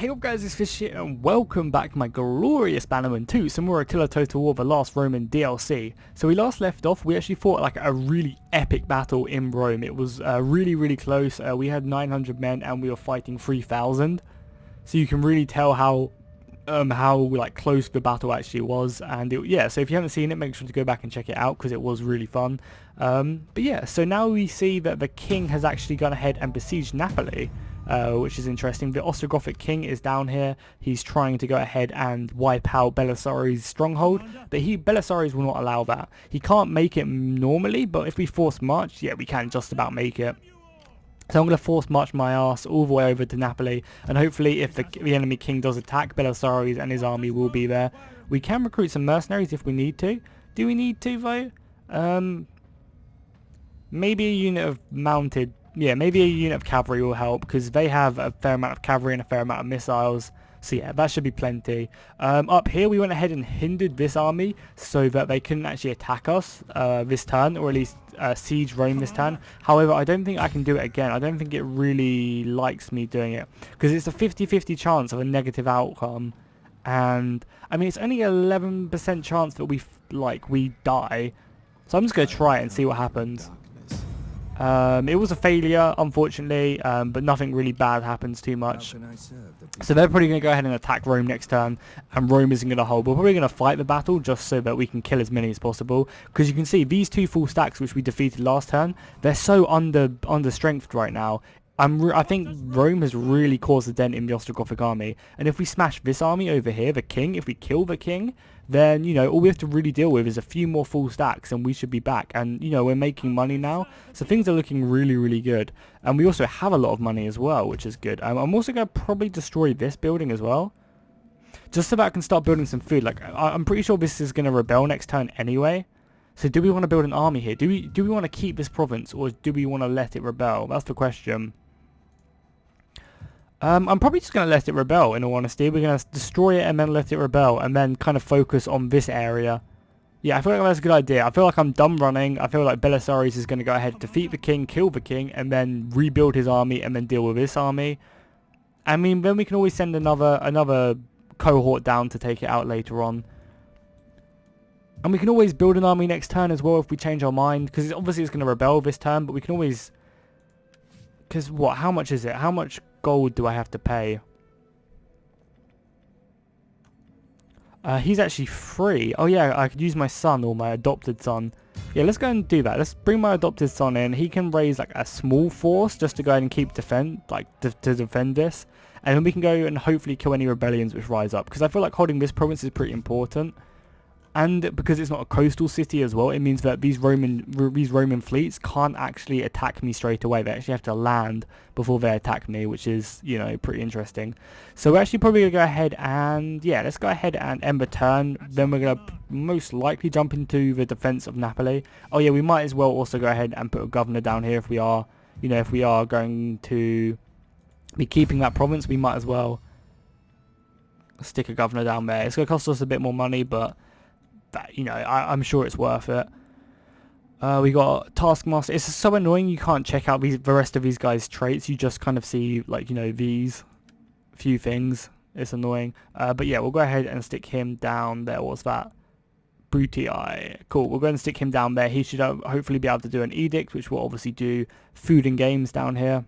Hey up guys, it's Fish here and welcome back to my glorious Bannerman 2, some more Attila Total War, the last Roman DLC. So we last left off, we actually fought like a really epic battle in Rome. It was really close. We had 900 men and we were fighting 3,000. So you can really tell how like close the battle actually was. And yeah, so if you haven't seen it, make sure to go back and check it out because it was really fun. But yeah, so now we see that the king has actually gone ahead and besieged Napoli. Which is interesting. The Ostrogothic king is down here. He's trying to go ahead and wipe out Belisarius' stronghold, but Belisarius will not allow that. He can't make it normally, but if we force march, yeah, we can just about make it. So I'm going to force march my ass all the way over to Napoli, and hopefully if the enemy king does attack, Belisarius and his army will be there. We can recruit some mercenaries if we need to. Do we need to though? Maybe a unit of mounted. Yeah, maybe a unit of cavalry will help because they have a fair amount of cavalry and a fair amount of missiles. So yeah, that should be plenty. Up here we went ahead and hindered this army so that they couldn't actually attack us this turn, or at least siege Rome this turn. However, I don't think I can do it again. I don't think it really likes me doing it because it's a 50-50 chance of a negative outcome. And I mean, it's only 11% chance that we die. So I'm just going to try it and see what happens. It was a failure, unfortunately, but nothing really bad happens too much. So they're probably going to go ahead and attack Rome next turn, and Rome isn't going to hold. We're probably going to fight the battle just so that we can kill as many as possible. Because you can see these two full stacks which we defeated last turn, they're so under strength right now. I think Rome has really caused a dent in the Ostrogothic army, and if we smash this army over here, the king, if we kill the king, then, you know, all we have to really deal with is a few more full stacks and we should be back. And, you know, we're making money now, so things are looking really good. And we also have a lot of money as well, which is good. I'm also going to probably destroy this building as well, just so that I can start building some food. Like, I'm pretty sure this is going to rebel next turn anyway. So do we want to build an army here? Do we want to keep this province, or do we want to let it rebel? That's the question. I'm probably just going to let it rebel, in all honesty. We're going to destroy it and then let it rebel, and then kind of focus on this area. Yeah, I feel like that's a good idea. I feel like I'm done running. I feel like Belisarius is going to go ahead, defeat the king, kill the king, and then rebuild his army, and then deal with this army. I mean, then we can always send another cohort down to take it out later on. And we can always build an army next turn as well if we change our mind, because obviously it's going to rebel this turn, but we can always... Because what? How much is it? How much gold do I have to pay? He's actually free. Oh yeah, I could use my son or my adopted son. Yeah, let's go and do that. Let's bring my adopted son in. He can raise like a small force just to go ahead and keep to defend this, and then we can go and hopefully kill any rebellions which rise up. Because I feel like holding this province is pretty important. And because it's not a coastal city as well, it means that these Roman fleets can't actually attack me straight away. They actually have to land before they attack me, which is, you know, pretty interesting. So we're actually probably going to go ahead and, yeah, let's go ahead and end the turn. Then we're going to most likely jump into the defense of Napoli. Oh yeah, we might as well also go ahead and put a governor down here if we are, you know, if we are going to be keeping that province. We might as well stick a governor down there. It's going to cost us a bit more money, but... that, you know, I'm sure it's worth it. We got Taskmaster. It's so annoying you can't check out the rest of these guys' traits. You just kind of see, like, you know, these few things. It's annoying. But yeah, we'll go ahead and stick him down there. What's that? Brutii. Cool. We'll go ahead and stick him down there. He should hopefully be able to do an edict, which will obviously do food and games down here.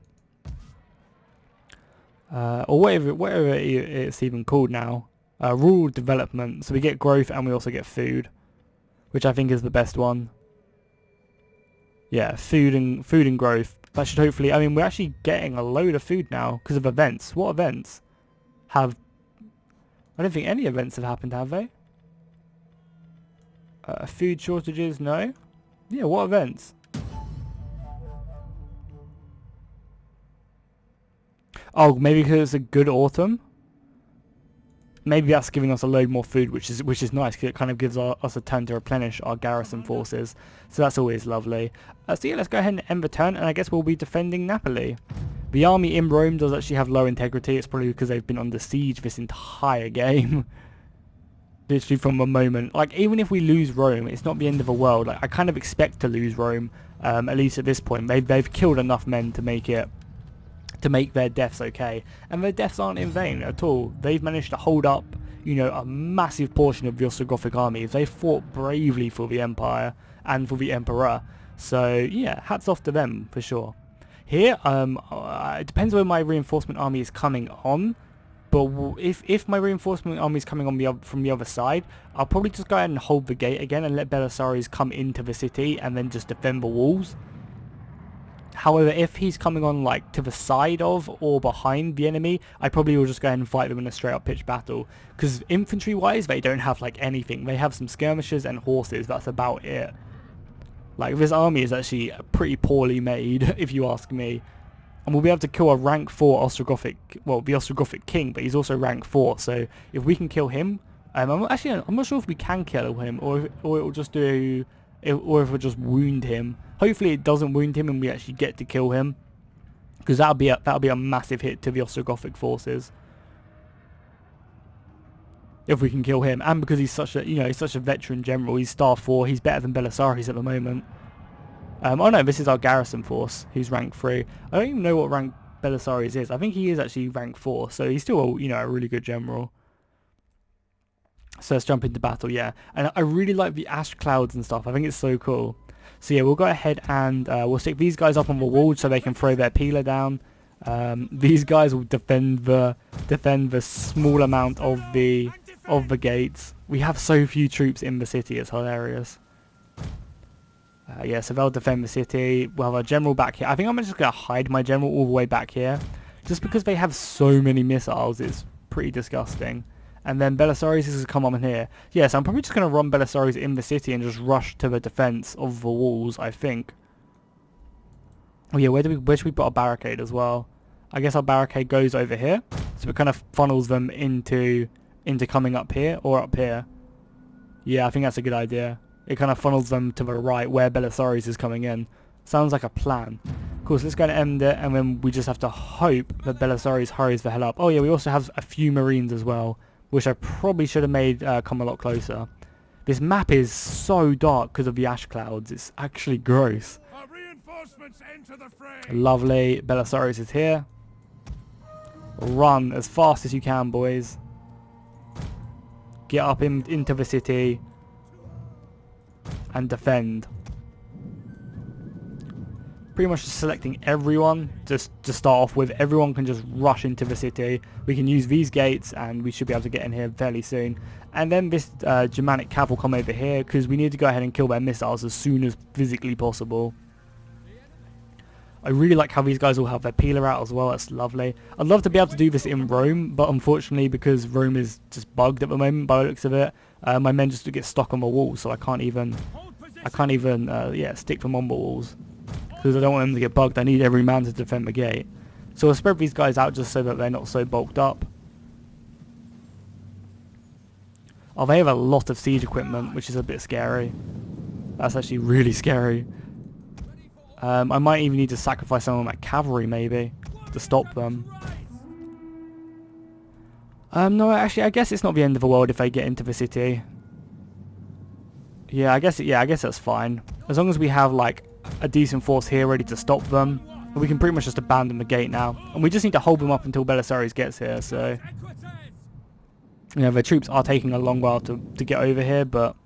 Or whatever it's even called now. Rural development, so we get growth and we also get food, which I think is the best one. Yeah, food and growth. That should hopefully... I mean, we're actually getting a load of food now because of events. What events have... I don't think any events have happened, have they? Food shortages, no? Yeah, what events? Oh, maybe because it's a good autumn? Maybe that's giving us a load more food, which is nice because it kind of gives us a turn to replenish our garrison forces. So that's always lovely. So yeah, let's go ahead and end the turn, and I guess we'll be defending Napoli. The army in Rome does actually have low integrity. It's probably because they've been under siege this entire game. Literally from the moment. Like, even if we lose Rome, it's not the end of the world. Like, I kind of expect to lose Rome, at least at this point. They've killed enough men to make it to make their deaths okay. And their deaths aren't in vain at all. They've managed to hold up, you know, a massive portion of the Ostrogothic army. They fought bravely for the Empire and for the Emperor. So yeah, hats off to them for sure. Here, it depends where my reinforcement army is coming on. But if my reinforcement army is coming on from the other side, I'll probably just go ahead and hold the gate again and let Belisarius come into the city and then just defend the walls. However, if he's coming on like to the side of or behind the enemy, I probably will just go ahead and fight them in a straight up pitched battle. Because infantry wise, they don't have like anything. They have some skirmishers and horses, that's about it. Like this army is actually pretty poorly made, if you ask me. And we'll be able to kill a rank 4 Ostrogothic, well, the Ostrogothic king, but he's also rank 4. So if we can kill him, I'm not sure if we can kill him or it will just do, or if it will just wound him. Hopefully it doesn't wound him and we actually get to kill him, because that'll be a massive hit to the Ostrogothic forces. If we can kill him, and because he's such a, you know, he's such a veteran general, he's star 4, he's better than Belisarius at the moment. Oh no, this is our garrison force, who's rank 3. I don't even know what rank Belisarius is. I think he is actually rank 4, so he's still, you know, a really good general. So let's jump into battle, yeah. And I really like the ash clouds and stuff. I think it's so cool. So yeah, we'll go ahead and we'll stick these guys up on the wall so they can throw their peeler down. These guys will defend the small amount of the gates. We have so few troops in the city, it's hilarious. Yeah, so they'll defend the city. We'll have our general back here. I think I'm just going to hide my general all the way back here. Just because they have so many missiles, it's pretty disgusting. And then Belisarius is going to come on in here. Yeah, so I'm probably just going to run Belisarius in the city and just rush to the defense of the walls, I think. Oh yeah, where should we put our barricade as well? I guess our barricade goes over here. So it kind of funnels them into coming up here or up here. Yeah, I think that's a good idea. It kind of funnels them to the right where Belisarius is coming in. Sounds like a plan. Of course, let's go and end it, and then we just have to hope that Belisarius hurries the hell up. Oh yeah, we also have a few marines as well, which I probably should have made come a lot closer. This map is so dark because of the ash clouds. It's actually gross. Our reinforcements enter the fray. Lovely. Belisarius is here. Run as fast as you can, boys. Get up into the city and defend. Pretty much just selecting everyone just to start off with. Everyone can just rush into the city. We can use these gates and we should be able to get in here fairly soon. And then this Germanic cav will come over here because we need to go ahead and kill their missiles as soon as physically possible. I really like how these guys all have their peeler out as well. That's lovely. I'd love to be able to do this in Rome, but unfortunately because Rome is just bugged at the moment by the looks of it, my men just get stuck on the walls, so I can't even yeah, stick them on the walls. Because I don't want them to get bugged. I need every man to defend the gate. So I'll spread these guys out just so that they're not so bulked up. Oh, they have a lot of siege equipment, which is a bit scary. That's actually really scary. I might even need to sacrifice some of my cavalry, maybe, to stop them. No, actually, I guess it's not the end of the world if they get into the city. Yeah, I guess that's fine. As long as we have, like, a decent force here ready to stop them, we can pretty much just abandon the gate now. And we just need to hold them up until Belisarius gets here, so... You know, the troops are taking a long while to get over here, but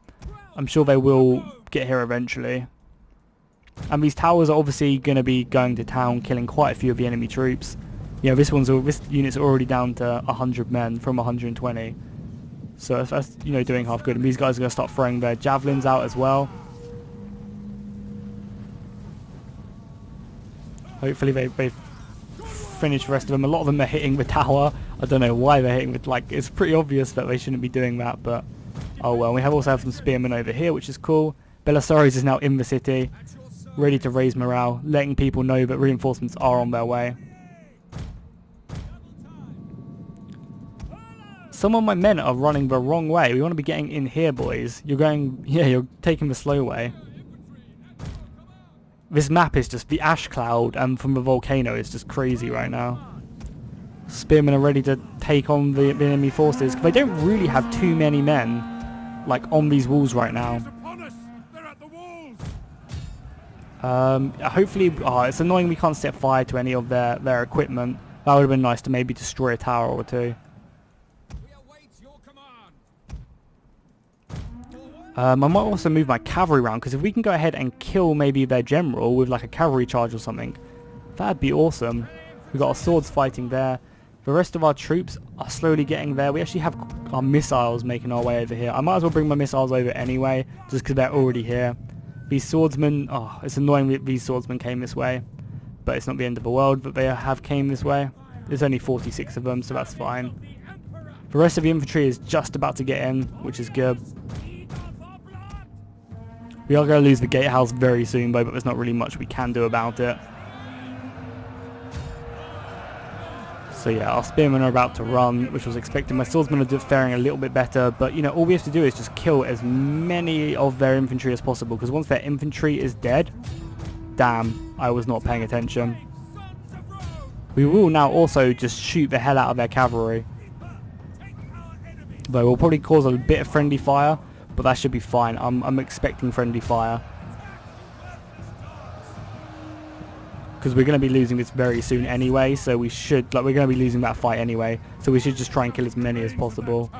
I'm sure they will get here eventually. And these towers are obviously going to be going to town, killing quite a few of the enemy troops. You know, this unit's already down to 100 men from 120. So that's, you know, doing half good. And these guys are going to start throwing their javelins out as well. Hopefully they finish the rest of them. A lot of them are hitting the tower. I don't know why they're hitting it. Like, it's pretty obvious that they shouldn't be doing that, but oh well. We also have some spearmen over here, which is cool. Belisarius is now in the city, ready to raise morale, letting people know that reinforcements are on their way. Some of my men are running the wrong way. We want to be getting in here, boys. You're taking the slow way. This map is just the ash cloud, and from the volcano is just crazy right now. Spearmen are ready to take on the enemy forces. They don't really have too many men, like, on these walls right now. Hopefully, it's annoying we can't set fire to any of their equipment. That would have been nice to maybe destroy a tower or two. I might also move my cavalry around, because if we can go ahead and kill maybe their general with like a cavalry charge or something, that'd be awesome. We've got our swords fighting there. The rest of our troops are slowly getting there. We actually have our missiles making our way over here. I might as well bring my missiles over anyway, just because they're already here. These swordsmen, it's annoying that these swordsmen came this way, but it's not the end of the world that they have came this way. There's only 46 of them, so that's fine. The rest of the infantry is just about to get in, which is good. We are going to lose the gatehouse very soon though, but there's not really much we can do about it. So yeah, our spearmen are about to run, which was expected. My swordsmen are faring a little bit better, but you know, all we have to do is just kill as many of their infantry as possible, because once their infantry is dead, damn, I was not paying attention. We will now also just shoot the hell out of their cavalry. Though we'll probably cause a bit of friendly fire, but that should be fine. I'm expecting friendly fire, because we're going to be losing this very soon anyway, so we should, we're going to be losing that fight anyway, so we should just try and kill as many as possible.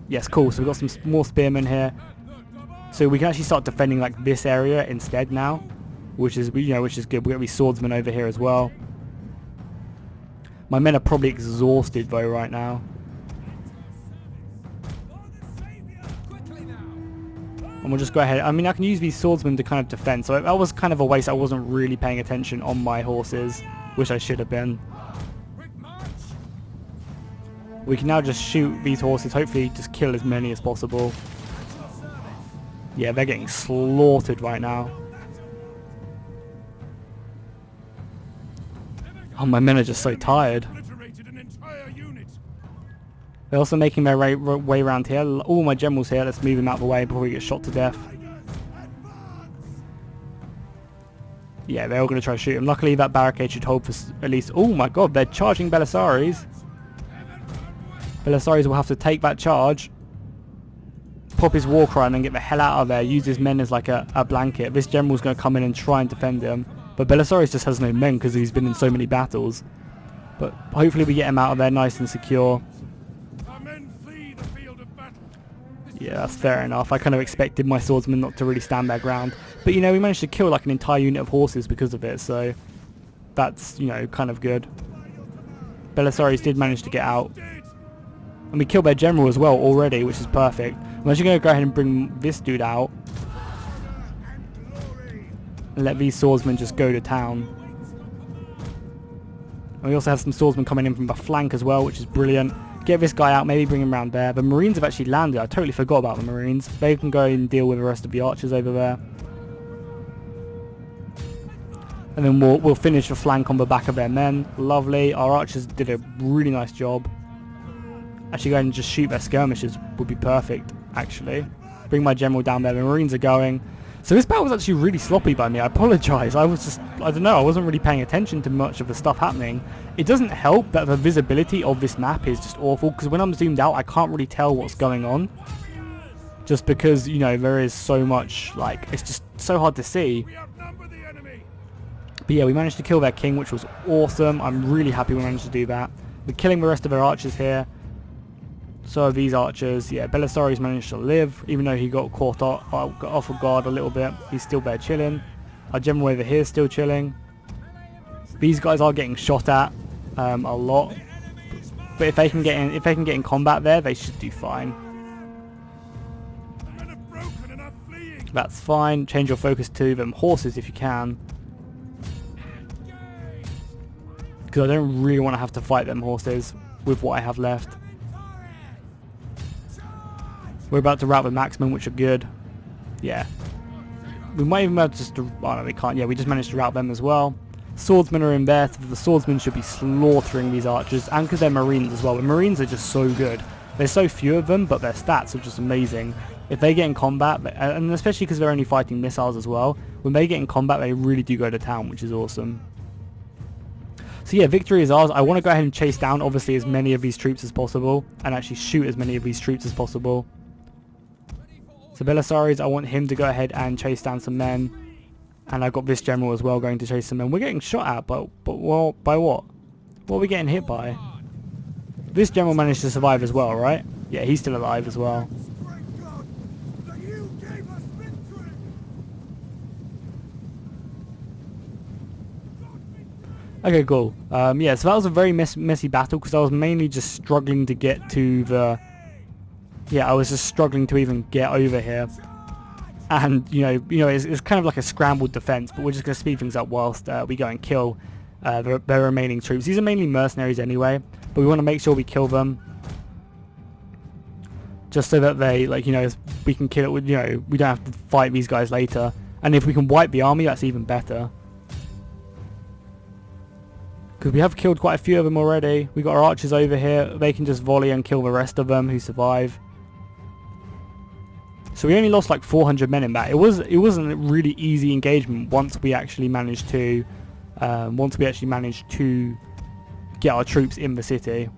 Yes, cool, so we've got some more spearmen here, so we can actually start defending like this area instead now, which is, you know, which is good. We've got these swordsmen over here as well. My men are probably exhausted though right now. And we'll just go ahead. I mean, I can use these swordsmen to kind of defend, so that was kind of a waste. I wasn't really paying attention on my horses, which I should have been. We can now just shoot these horses, hopefully just kill as many as possible. Yeah, they're getting slaughtered right now. Oh, my men are just so tired. They're also making their way around here. All my generals here. Let's move them out of the way before we get shot to death. Yeah, they're all going to try to shoot him. Luckily, that barricade should hold for at least... Oh my god, they're charging Belisarius. Belisarius will have to take that charge, pop his war cry, and then get the hell out of there. Use his men as like a blanket. This general's going to come in and try and defend him. But Belisarius just has no men because he's been in so many battles. But hopefully we get him out of there nice and secure. Yeah, that's fair enough. I kind of expected my swordsmen not to really stand their ground. But, you know, we managed to kill like an entire unit of horses because of it, so that's, you know, kind of good. Belisarius did manage to get out. And we killed their general as well already, which is perfect. I'm actually going to go ahead and bring this dude out. And let these swordsmen just go to town. And we also have some swordsmen coming in from the flank as well, which is brilliant. Get this guy out, maybe bring him around there. The Marines have actually landed. I totally forgot about the Marines. They can go and deal with the rest of the archers over there. And then we'll finish the flank on the back of their men. Lovely. Our archers did a really nice job. Actually, go ahead and just shoot their skirmishers would be perfect, actually. Bring my general down there. The Marines are going. So this battle was actually really sloppy by me. I apologise. I was just, I don't know, I wasn't really paying attention to much of the stuff happening. It doesn't help that the visibility of this map is just awful, because when I'm zoomed out, I can't really tell what's going on. Just because, you know, there is so much, like, it's just so hard to see. But yeah, we managed to kill their king, which was awesome. I'm really happy we managed to do that. We're killing the rest of their archers here. So are these archers. Yeah, Belisarius managed to live, even though he got caught off of guard a little bit. He's still there chilling. Our general over here is still chilling. These guys are getting shot at a lot, but if they can get in combat there, they should do fine. That's fine. Change your focus to them horses if you can, because I don't really want to have to fight them horses with what I have left. We're about to rout the maximum, which are good. Yeah. We might even be able to just... Oh no, we can't. Yeah, we just managed to rout them as well. Swordsmen are in there, so the swordsmen should be slaughtering these archers. And because they're Marines as well. The Marines are just so good. There's so few of them, but their stats are just amazing. If they get in combat, and especially because they're only fighting missiles as well, when they get in combat, they really do go to town, which is awesome. So yeah, victory is ours. I want to go ahead and chase down, obviously, as many of these troops as possible. And actually shoot as many of these troops as possible. So Belisarius, I want him to go ahead and chase down some men. And I've got this general as well going to chase some men. We're getting shot at, but well, by what? What are we getting hit by? This general managed to survive as well, right? Yeah, he's still alive as well. Okay, cool. Yeah, so that was a very messy battle because I was mainly just struggling to get to the... Yeah, I was just struggling to even get over here. And, you know, it's kind of like a scrambled defense, but we're just going to speed things up whilst we go and kill the remaining troops. These are mainly mercenaries anyway, but we want to make sure we kill them. Just so that they, like, you know, we can kill it, you know, we don't have to fight these guys later. And if we can wipe the army, that's even better. Because we have killed quite a few of them already. We got our archers over here. They can just volley and kill the rest of them who survive. So we only lost like 400 men in that. It wasn't a really easy engagement once we actually managed to get our troops in the city.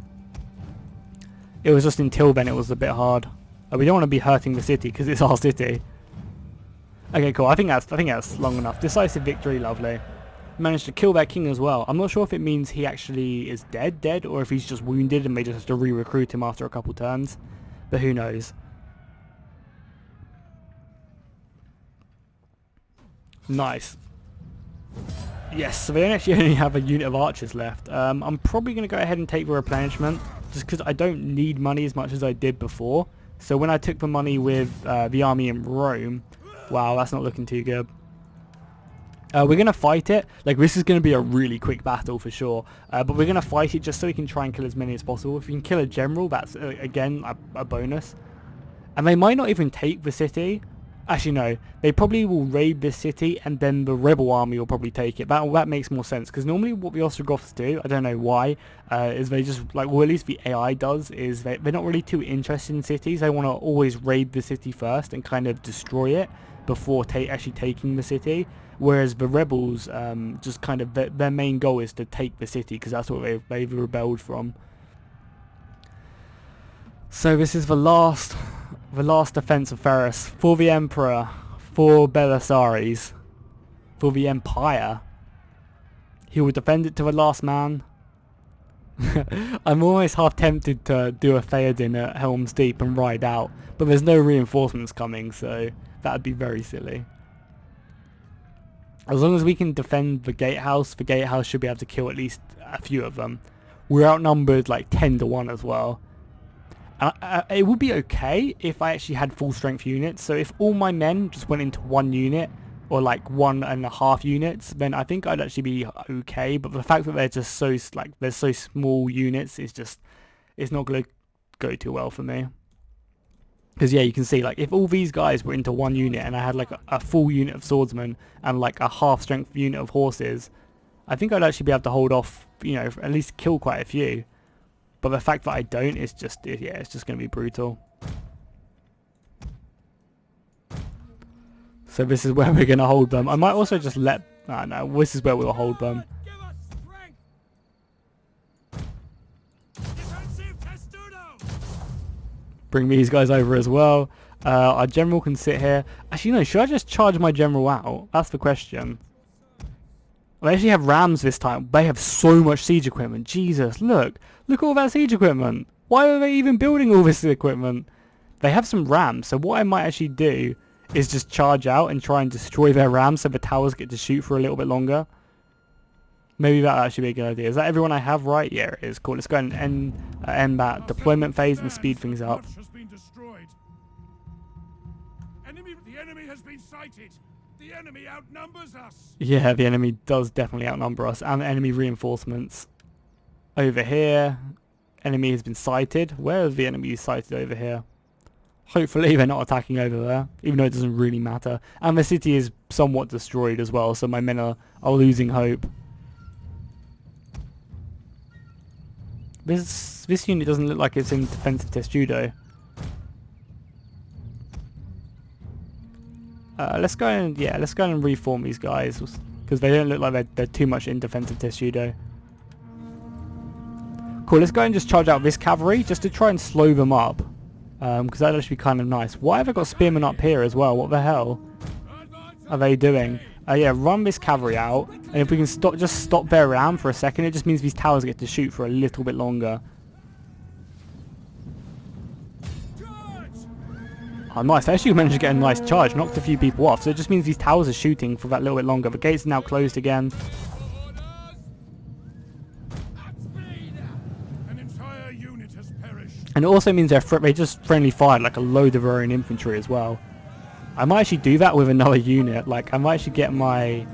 It was just until then it was a bit hard. We don't want to be hurting the city because it's our city. Okay, cool. I think that's long enough. Decisive victory, lovely. Managed to kill their king as well. I'm not sure if it means he actually is dead, or if he's just wounded and they just have to re-recruit him after a couple turns. But who knows. Nice. Yes, so they actually only have a unit of archers left. I'm probably going to go ahead and take the replenishment, just because I don't need money as much as I did before. So when I took the money with the army in Rome, wow, that's not looking too good. We're going to fight it. Like, this is going to be a really quick battle for sure. But we're going to fight it just so we can try and kill as many as possible. If we can kill a general, that's, again, a bonus. And they might not even take the city. Actually, no. They probably will raid this city, and then the rebel army will probably take it. That makes more sense. Because normally what the Ostrogoths do, I don't know why, is they just, like, well, at least the AI does, is they're not really too interested in cities. They want to always raid the city first and kind of destroy it before actually taking the city. Whereas the rebels, just kind of, their main goal is to take the city, because that's what they've rebelled from. So this is the last defense of Ferris for the Emperor, for Belisarius, for the Empire. He will defend it to the last man. I'm almost half tempted to do a Theoden at Helm's Deep and ride out, but there's no reinforcements coming, so that'd be very silly. As long as we can defend the gatehouse should be able to kill at least a few of them. We're outnumbered like 10 to 1 as well. It would be okay if I actually had full strength units. So if all my men just went into one unit, or like 1.5 units, then I think I'd actually be okay. But the fact that they're just so, like, they're so small units is just, it's not going to go too well for me. Because yeah, you can see, like, if all these guys were into one unit and I had like a full unit of swordsmen and like a half strength unit of horses, I think I'd actually be able to hold off, you know, at least kill quite a few. But the fact that I don't is just, yeah, it's just going to be brutal. So this is where we're going to hold them. I might also just let, no, this is where we'll hold them. Bring these guys over as well. Our general can sit here. Actually, no, should I just charge my general out? That's the question. They actually have rams this time. They have so much siege equipment. Jesus, look at all that siege equipment. Why are they even building all this equipment? They have some rams, so what I might actually do is just charge out and try and destroy their rams so the towers get to shoot for a little bit longer. Maybe that actually be a good idea. Is that everyone I have right? Yeah, it is. Cool. Let's go and end that deployment phase and speed things up. The enemy has been sighted. The enemy outnumbers us. Yeah, the enemy does definitely outnumber us, and enemy reinforcements over here. Enemy has been sighted. Where are the enemies sighted over here? Hopefully they're not attacking over there, even though it doesn't really matter. And the city is somewhat destroyed as well, so my men are losing hope. This unit doesn't look like it's in defensive testudo. Let's go and reform these guys, because they don't look like they're too much in defensive testudo. Cool, let's go and just charge out this cavalry just to try and slow them up. Because that'd actually be kind of nice. Why have I got spearmen up here as well? What the hell are they doing? Yeah, run this cavalry out, and if we can just stop their ram for a second, it just means these towers get to shoot for a little bit longer. Oh, nice. I actually managed to get a nice charge, knocked a few people off, so it just means these towers are shooting for that little bit longer. The gates are now closed again. An entire unit has perished. And it also means they just friendly fired like a load of their own infantry as well. I might actually do that with another unit. Like, I might actually get my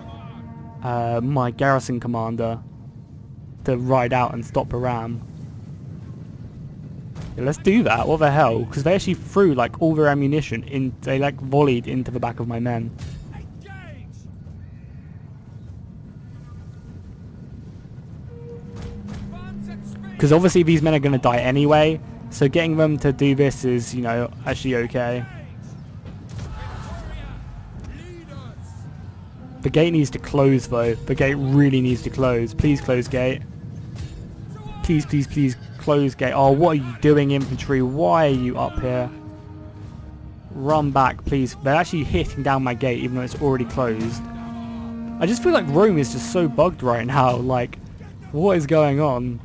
my garrison commander to ride out and stop a ram. Yeah, let's do that. What the hell? Because they actually threw like all their ammunition in. They like volleyed into the back of my men. Because obviously these men are going to die anyway. So getting them to do this is, you know, actually okay. The gate needs to close though. The gate really needs to close. Please close gate. Please, please, please close gate. Oh, what are you doing, infantry? Why are you up here? Run back, please. They're actually hitting down my gate even though it's already closed. I just feel like Rome is just so bugged right now. Like, what is going on?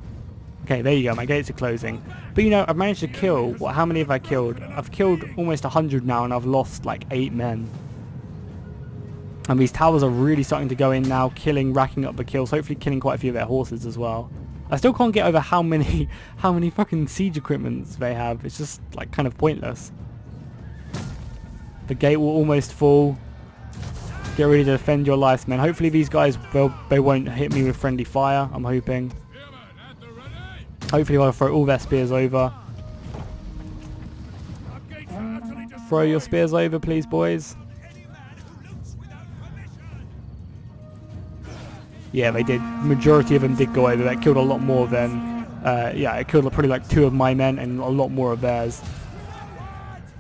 Okay, there you go. My gates are closing. But you know, I've managed to kill... What? How many have I killed? I've killed almost 100 now and I've lost like 8 men. And these towers are really starting to go in now, racking up the kills, hopefully killing quite a few of their horses as well. I still can't get over how many fucking siege equipments they have. It's just like kind of pointless. The gate will almost fall. Get ready to defend your lives, men. Hopefully these guys, they won't hit me with friendly fire, I'm hoping. Hopefully I'll throw all their spears over. Throw your spears over, please, boys. Yeah, they did. Majority of them did go over. That killed a lot more than... yeah, it killed probably like 2 of my men and a lot more of theirs.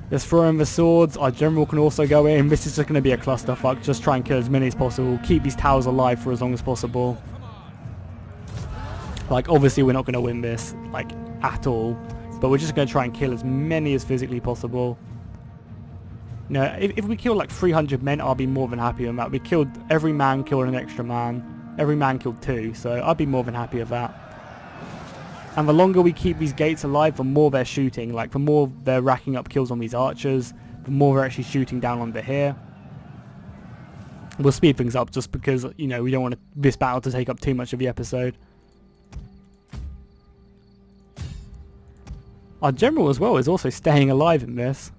Let's throw in the swords. Our general can also go in. This is just going to be a clusterfuck. Just try and kill as many as possible. Keep these towers alive for as long as possible. Like, obviously we're not going to win this, like, at all. But we're just going to try and kill as many as physically possible. You know, if we kill like 300 men, I'll be more than happy with that. We killed... Every man killed an extra man. Every man killed 2, so I'd be more than happy with that. And the longer we keep these gates alive, the more they're shooting. Like, the more they're racking up kills on these archers, the more they're actually shooting down onto here. We'll speed things up just because, you know, we don't want this battle to take up too much of the episode. Our general as well is also staying alive in this.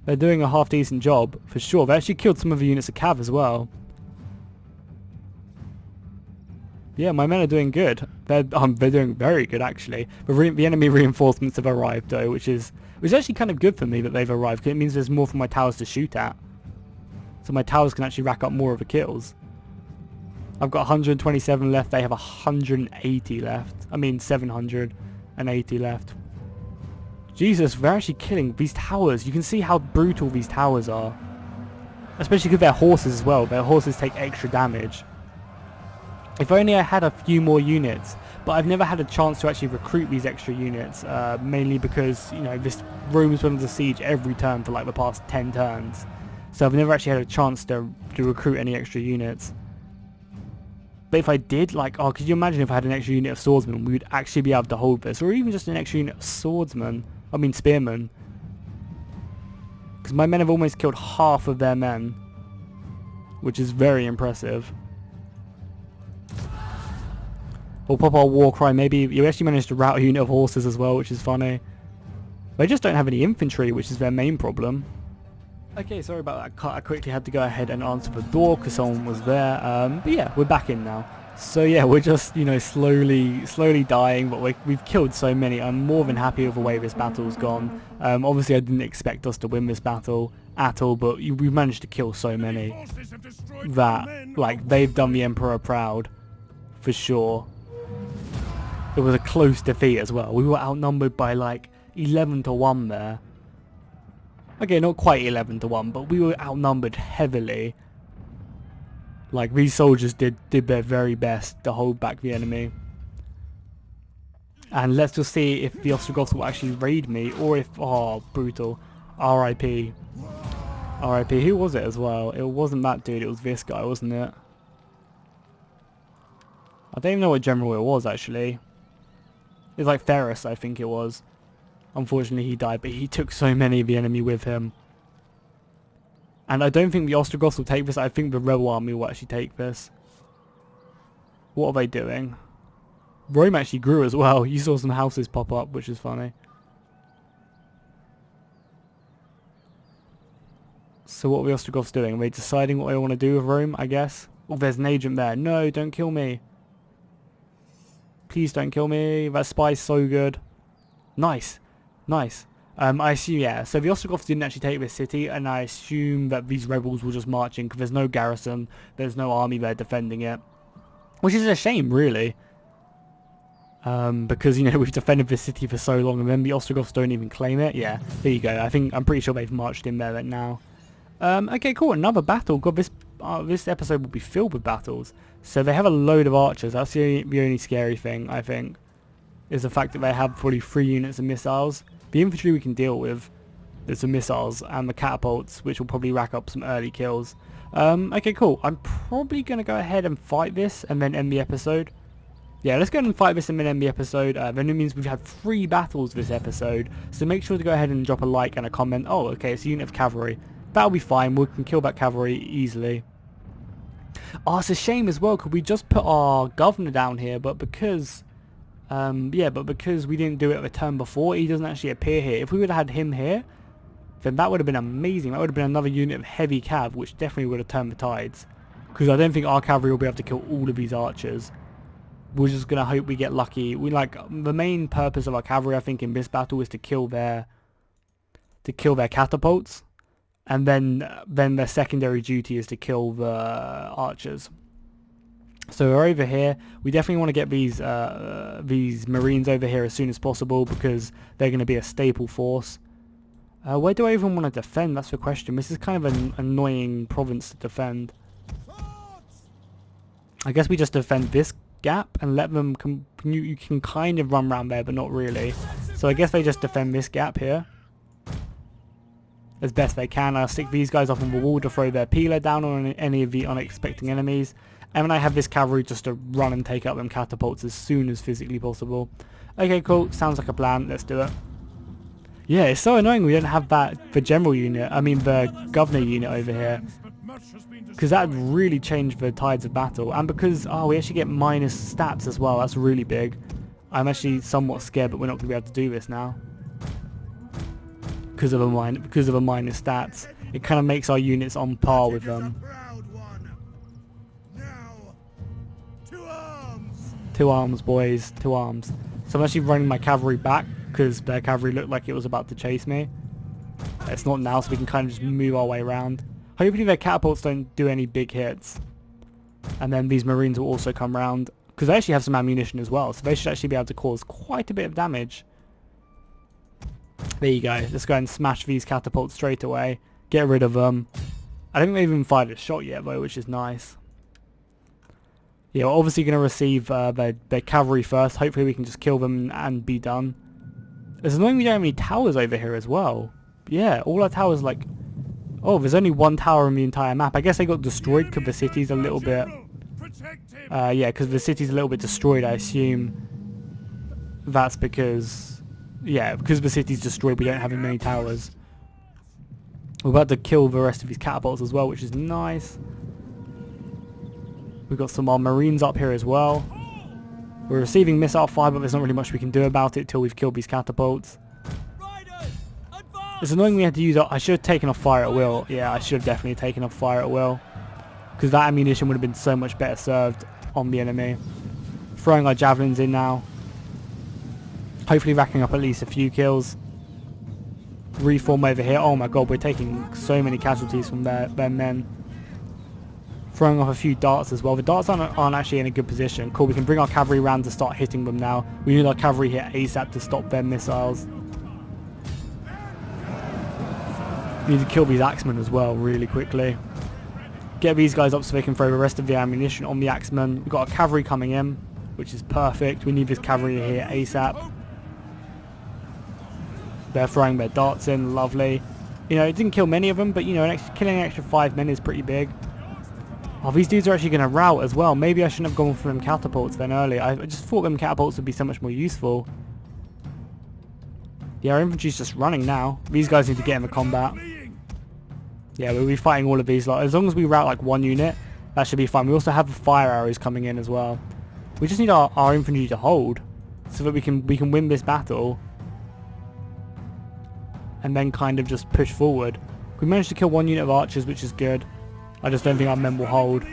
They're doing a half decent job, for sure. They actually killed some of the units of cav as well. Yeah, my men are doing good. They're doing very good, actually. The enemy reinforcements have arrived, though, which is actually kind of good for me that they've arrived, because it means there's more for my towers to shoot at. So my towers can actually rack up more of the kills. I've got 127 left. They have 180 left. I mean, 780 left. Jesus, they're actually killing these towers. You can see how brutal these towers are. Especially because they're horses as well. Their horses take extra damage. If only I had a few more units. But I've never had a chance to actually recruit these extra units. Mainly because, you know, this Rome's been under siege every turn for like the past 10 turns. So I've never actually had a chance to recruit any extra units. But if I did, like, oh, could you imagine if I had an extra unit of swordsmen, we would actually be able to hold this. Or even just an extra unit of swordsmen. I mean spearmen. Because my men have almost killed half of their men. Which is very impressive. We'll pop our war cry. Maybe you actually managed to rout a unit of horses as well, which is funny. They just don't have any infantry, which is their main problem. Okay, sorry about that cut. I quickly had to go ahead and answer the door because someone was there. But yeah, we're back in now. So yeah, we're just, you know, slowly dying, but we've killed so many. I'm more than happy with the way this battle's gone. Obviously I didn't expect us to win this battle at all, but we've managed to kill so many that, like, they've done the Emperor proud, for sure. It was a close defeat as well. We were outnumbered by like 11 to 1 there. Okay, not quite 11 to 1, but we were outnumbered heavily. Like, these soldiers did their very best to hold back the enemy. And let's just see if the Ostrogoths will actually raid me, or if... Oh, brutal. R.I.P. R.I.P. Who was it as well? It wasn't that dude, it was this guy, wasn't it? I don't even know what general it was, actually. It was like Ferris, I think it was. Unfortunately, he died, but he took so many of the enemy with him. And I don't think the Ostrogoths will take this. I think the rebel army will actually take this. What are they doing? Rome actually grew as well. You saw some houses pop up, which is funny. So what are the Ostrogoths doing? Are they deciding what they want to do with Rome, I guess? Oh, there's an agent there. No, don't kill me. Please don't kill me. That spy's so good. Nice. Nice. I assume, yeah. So the Ostrogoths didn't actually take this city, and I assume that these rebels will just march in because there's no garrison. There's no army there defending it. Which is a shame, really. Because, you know, we've defended this city for so long, and then the Ostrogoths don't even claim it. Yeah, there you go. I'm pretty sure they've marched in there right now. Okay, cool. Another battle. God, this episode will be filled with battles. So they have a load of archers. That's the only scary thing, I think, is the fact that they have probably 3 units of missiles. The infantry we can deal with. There's the missiles and the catapults, which will probably rack up some early kills. Okay, cool. I'm probably going to go ahead and fight this and then end the episode. Yeah, let's go ahead and fight this and then end the episode. Then it means we've had 3 battles this episode. So make sure to go ahead and drop a like and a comment. Oh, okay, it's a unit of cavalry. That'll be fine. We can kill that cavalry easily. Oh, it's a shame as well. Could we just put our governor down here? But because... because we didn't do it the turn before, he doesn't actually appear here. If we would have had him here, then that would have been amazing. That would have been another unit of heavy cav, which definitely would have turned the tides. Because I don't think our cavalry will be able to kill all of these archers. We're just going to hope we get lucky. The main purpose of our cavalry, I think, in this battle is to kill their catapults. And then their secondary duty is to kill the archers. So we're over here. We definitely want to get these marines over here as soon as possible because they're going to be a staple force. Where do I even want to defend? That's the question. This is kind of an annoying province to defend. I guess we just defend this gap and let them... You can kind of run around there, but not really. So I guess they just defend this gap here as best they can. I'll stick these guys up on the wall to throw their peeler down on any of the unexpected enemies. And then I have this cavalry just to run and take out them catapults as soon as physically possible. Okay, cool. Sounds like a plan. Let's do it. Yeah, it's so annoying we don't have the general unit. I mean, the governor unit over here. Because that would really change the tides of battle. And because, we actually get minus stats as well. That's really big. I'm actually somewhat scared, but we're not going to be able to do this now. Because of a minus stats. It kind of makes our units on par with them. 2 arms, boys. 2 arms. So I'm actually running my cavalry back because their cavalry looked like it was about to chase me. It's not now, so we can kind of just move our way around. Hopefully their catapults don't do any big hits. And then these marines will also come around because they actually have some ammunition as well. So they should actually be able to cause quite a bit of damage. There you go. Let's go ahead and smash these catapults straight away. Get rid of them. I don't think they've even fired a shot yet though, which is nice. Yeah, we're obviously going to receive their cavalry first. Hopefully we can just kill them and be done. It's annoying we don't have any towers over here as well. Yeah, all our towers like... Oh, there's only 1 tower in the entire map. I guess they got destroyed because the city's a little bit... yeah, because the city's a little bit destroyed, I assume. That's because... Yeah, because the city's destroyed, we don't have as many towers. We're about to kill the rest of these catapults as well, which is nice. We've got some more marines up here as well. We're receiving missile fire, but there's not really much we can do about it till we've killed these catapults. It's annoying we had to use... I should have taken off fire at will. Yeah, I should have definitely taken off fire at will. Because that ammunition would have been so much better served on the enemy. Throwing our javelins in now. Hopefully racking up at least a few kills. Reform over here. Oh my god, we're taking so many casualties from their men. Throwing off a few darts as well. The darts aren't actually in a good position. Cool, we can bring our cavalry around to start hitting them now. We need our cavalry here ASAP to stop their missiles. We need to kill these axemen as well really quickly. Get these guys up so they can throw the rest of the ammunition on the axemen. We've got our cavalry coming in. which is perfect. We need this cavalry here ASAP. They're throwing their darts in, lovely. You know, it didn't kill many of them, but you know, killing an extra 5 men is pretty big. Oh, these dudes are actually going to rout as well. Maybe I shouldn't have gone for them catapults then earlier. I just thought them catapults would be so much more useful. Yeah, our infantry's just running now. These guys need to get in the combat. Yeah, we'll be fighting all of these. Like, as long as we rout like one unit, that should be fine. We also have fire arrows coming in as well. We just need our infantry to hold so that we can win this battle. And then kind of just push forward. We managed to kill one unit of archers, which is good. I just don't think our men will hold.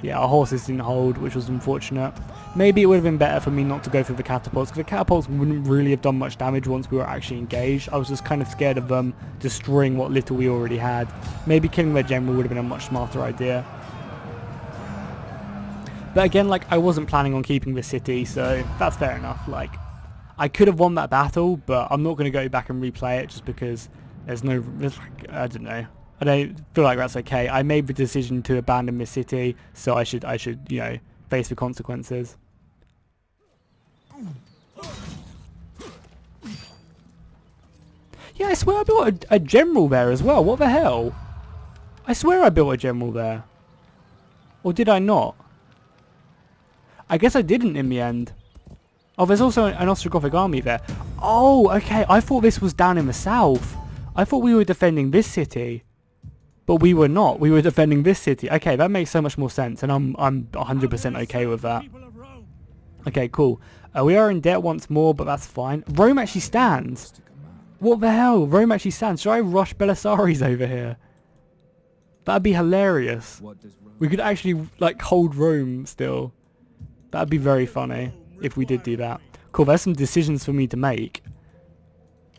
Yeah, our horses didn't hold, which was unfortunate. Maybe it would have been better for me not to go through the catapults, because the catapults wouldn't really have done much damage once we were actually engaged. I was just kind of scared of them destroying what little we already had. Maybe killing their general would have been a much smarter idea. But again, like, I wasn't planning on keeping the city, so that's fair enough. Like, I could have won that battle, but I'm not going to go back and replay it just because there's like, I don't know. I don't feel like that's okay. I made the decision to abandon this city, so I should, you know, face the consequences. Yeah, I swear I built a general there as well. What the hell? I swear I built a general there. Or did I not? I guess I didn't in the end. Oh, there's also an Ostrogothic army there. Oh, okay. I thought this was down in the south. I thought we were defending this city. But we were not. We were defending this city. Okay, that makes so much more sense. And I'm 100% okay with that. Okay, cool. We are in debt once more, but that's fine. Rome actually stands. What the hell? Rome actually stands. Should I rush Belisarius over here? That'd be hilarious. We could actually, like, hold Rome still. That'd be very funny if we did do that. Cool, there's some decisions for me to make.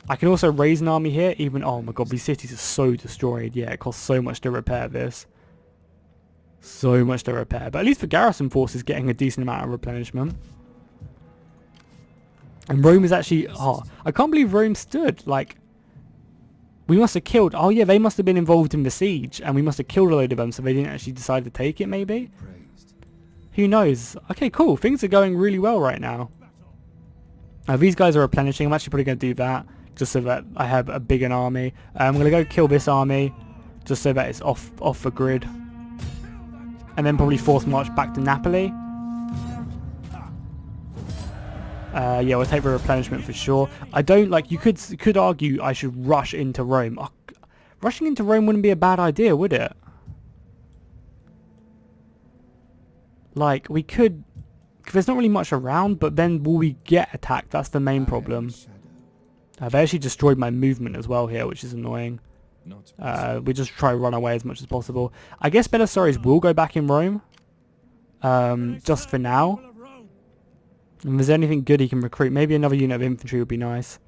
I can also raise an army here, even... Oh my god, these cities are so destroyed. Yeah, it costs so much to repair this. So much to repair. But at least the garrison force is getting a decent amount of replenishment. And Rome is actually... Oh, I can't believe Rome stood. Like, we must have killed... Oh yeah, they must have been involved in the siege. And we must have killed a load of them, so they didn't actually decide to take it, maybe? Who knows? Okay, cool. Things are going really well right now. These guys are replenishing. I'm actually probably going to do that. Just so that I have a bigger army. I'm going to go kill this army. Just so that it's off the grid. And then probably force march back to Napoli. Yeah, we'll take the replenishment for sure. I don't like... You could argue I should rush into Rome. Oh, rushing into Rome wouldn't be a bad idea, would it? Like, we could... There's not really much around, but then will we get attacked? That's the main problem. They actually destroyed my movement as well here, which is annoying. We just try to run away as much as possible. I guess Belisarius will go back in Rome. Just for now. And if there's anything good he can recruit, maybe another unit of infantry would be nice.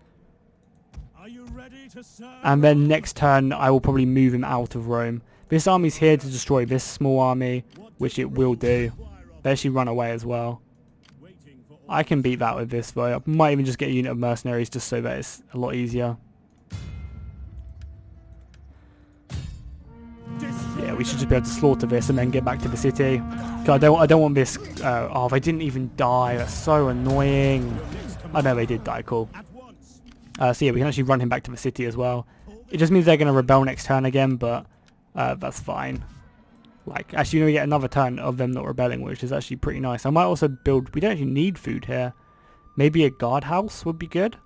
And then next turn, I will probably move him out of Rome. This army's here to destroy this small army, which it will do. They actually run away as well. I can beat that with this though. I might even just get a unit of mercenaries just so that it's a lot easier. Yeah, we should just be able to slaughter this and then get back to the city. I don't want this... oh, they didn't even die. That's so annoying. I know they did die. Cool. So yeah, we can actually run him back to the city as well. It just means they're going to rebel next turn again, but that's fine. Like, actually, we get another turn of them not rebelling, which is actually pretty nice. I might also build... We don't actually need food here. Maybe a guardhouse would be good.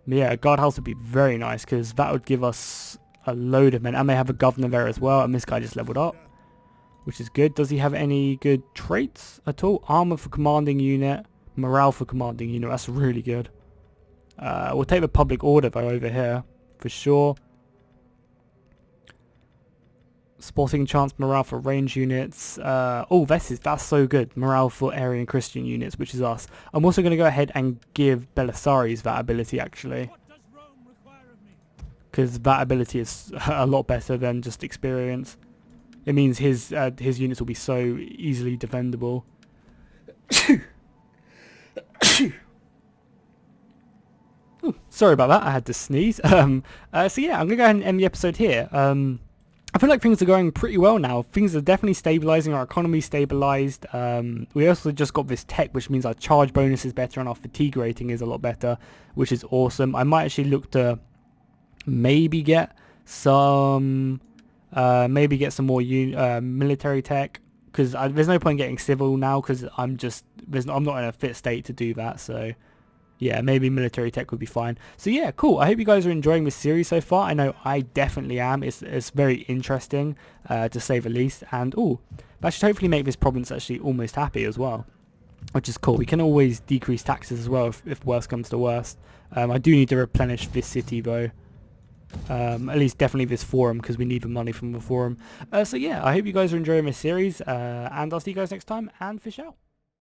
Yeah, a guardhouse would be very nice, because that would give us a load of men. And they have a governor there as well, and this guy just leveled up, which is good. Does he have any good traits at all? Armor for commanding unit. Morale for commanding unit. That's really good. We'll take the public order, though, over here, for sure. Spotting chance, morale for range units. Oh, that's so good. Morale for Aryan Christian units, which is us. I'm also going to go ahead and give Belisarius that ability, actually. Because that ability is a lot better than just experience. It means his units will be so easily defendable. Ooh, sorry about that, I had to sneeze. So yeah, I'm going to go ahead and end the episode here. I feel like things are going pretty well now. Things are definitely stabilizing. Our economy stabilized. We also just got this tech, which means our charge bonus is better and our fatigue rating is a lot better, which is awesome. I might actually look to maybe get some more military tech, because there's no point getting civil now, because I'm not in a fit state to do that. So yeah, maybe military tech would be fine. So yeah, cool. I hope you guys are enjoying this series so far. I know I definitely am. It's very interesting, to say the least. And that should hopefully make this province actually almost happy as well, which is cool. We can always decrease taxes as well if worse comes to worst. I do need to replenish this city though. At least definitely this forum, because we need the money from the forum. So yeah, I hope you guys are enjoying this series, and I'll see you guys next time, and fish out.